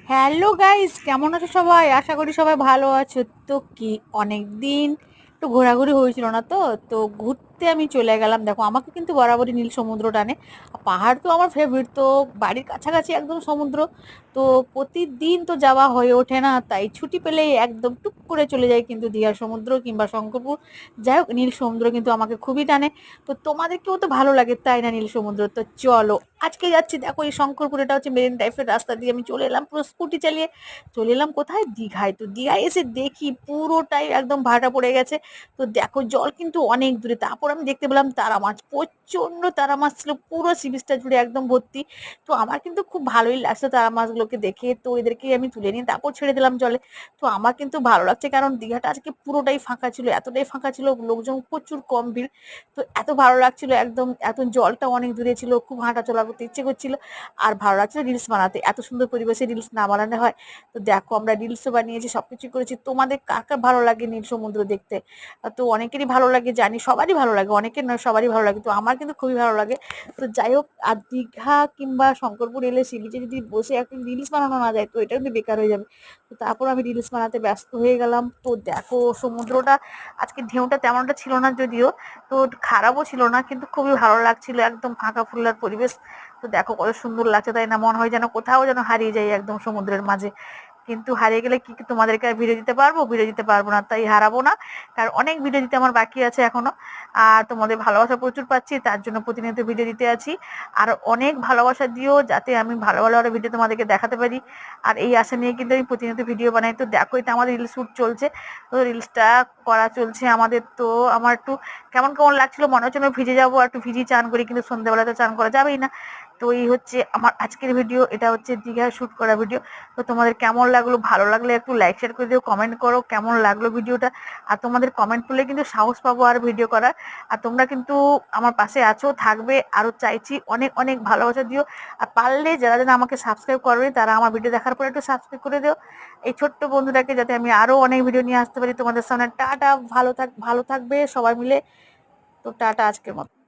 Hello guys, কেমন আছো সবাই? আশা করি সবাই ভালো আছো। তো কি অনেক দিন একটু ঘোরাঘুরি হয়েছিল না, তো ঘুরতে আমি চলে গেলাম। দেখো, আমাকে কিন্তু বরাবরই নীল সমুদ্র টানে। পাহাড় তো আমার ফেভারিট, তো বাড়ির কাছাকাছি একদম সমুদ্র। তো প্রতিদিন তো যাওয়া হয়ে ওঠে না, তাই ছুটি পেলেই একদম টুক করে চলে যাই কিন্তু দীঘার সমুদ্র কিংবা শঙ্করপুর। যাই হোক, নীল সমুদ্র কিন্তু আমাকে খুবই টানে। তো তোমাদেরকেও তো ভালো লাগে তাই না নীল সমুদ্র? তো চলো আজকে যাচ্ছি। দেখো, এই শঙ্করপুর, এটা হচ্ছে মেরিন টাইপের রাস্তা দিয়ে আমি চলে এলাম, পুরো স্কুটি চালিয়ে চলে এলাম কোথায়, দীঘায়। তো দীঘায় এসে দেখি পুরোটাই একদম ভাটা পড়ে গেছে। তো দেখো, জল কিন্তু অনেক দূরে। তারপর আমি দেখতে পেলাম তারা মাছ, প্রচন্ড তারা মাছ ছিল, পুরো সি বিচটা জুড়ে একদম ভর্তি। তো আমার কিন্তু খুব ভালোই লাগছে তারা মাছগুলোকে দেখে। তো এদেরকে আমি তুলে নিয়ে তারপর ছেড়ে দিলাম জলে। তো আমার কিন্তু ভালো লাগছে, কারণ দীঘাটা আজকে পুরোটাই ফাঁকা ছিল, এতটাই ফাঁকা ছিল, লোকজন প্রচুর কম ভিড়। তো এত ভালো লাগছিল, একদম এত জলটা অনেক দূরে ছিল, খুব হাঁটা চলা করতে ইচ্ছে করছিল। আর ভালো লাগছিল রিলস বানাতে, এত সুন্দর পরিবেশে রিলস না বানানো হয়। তো দেখো, আমরা রিলসও বানিয়েছি, সবকিছু করেছি। তোমাদের কার কার ভালো লাগে নীল সমুদ্র দেখতে? তো অনেকেরই ভালো লাগে জানি, সবারই ভালো লাগে, অনেকের নয় সবারই ভালো লাগে। তো আমার কিন্তু খুবই ভালো লাগে। তো যাই হোক, আর দীঘা কিংবা শঙ্করপুর এলে সি বিচে যদি বসে একটু রিলস বানানো না যায়, তো এটা কিন্তু বেকার হয়ে যাবে। তো তারপর আমি রিলস বানাতে ব্যস্ত হয়ে গেলাম। তো দেখো, সমুদ্রটা আজকে ঢেউটা তেমনটা ছিল না যদিও, তো খারাপও ছিল না, কিন্তু খুবই ভালো লাগছিল, একদম ফাঁকা ফুল্লার পরিবেশ। তো দেখো কত সুন্দর লাগছে, তাই না? মনে হয় যেন কোথাও যেন হারিয়ে যাই একদম সমুদ্রের মাঝে। কিন্তু হারিয়ে গেলে কি কি তোমাদেরকে আর ভিডিও দিতে পারবো? ভিডিও দিতে পারবো না, তাই হারাবো না। কারণ অনেক ভিডিও দিতে আমার বাকি আছে এখনো। আর তোমাদের ভালোবাসা প্রচুর পাচ্ছি, তার জন্য প্রতিনিয়ত ভিডিও দিতে আছি। আর অনেক ভালোবাসা দিও, যাতে আমি ভালো ভালো আরো ভিডিও তোমাদেরকে দেখাতে পারি। আর এই আশা নিয়ে কিন্তু আমি প্রতিনিয়ত ভিডিও বানাই। তো দেখো, এটা আমাদের রিলস শুট চলছে। তো রিলসটা করা চলছে আমাদের। তো আমার একটু কেমন কেমন লাগছিল, মনে হচ্ছে আমি ভিজে যাবো, আর একটু ভিজি চান করি, কিন্তু সন্ধ্যাবেলা তো চান করা যাবেই না। তো এই হচ্ছে আমার আজকের ভিডিও, এটা হচ্ছে দীঘায় শুট করা ভিডিও। তো তোমাদের কেমন লাগলো? ভালো লাগলে একটু লাইক শেয়ার করে দিও, কমেন্ট করো কেমন লাগলো ভিডিওটা। আর তোমাদের কমেন্ট করলে কিন্তু সাহস পাবো আর ভিডিও করার। আর তোমরা কিন্তু আমার পাশে আছো, থাকবে, আরো চাইছি অনেক অনেক ভালোবাসা দিও। আর পারলে যারা যারা আমাকে সাবস্ক্রাইব করবে, তারা আমার ভিডিও দেখার পরে একটু সাবস্ক্রাইব করে দিও এই ছোট্ট বন্ধুটাকে, যাতে আমি আরো অনেক ভিডিও নিয়ে আসতে পারি তোমাদের সামনে। টাটা, ভালো থাকবে সবাই মিলে। তো টাটা আজকের মতো।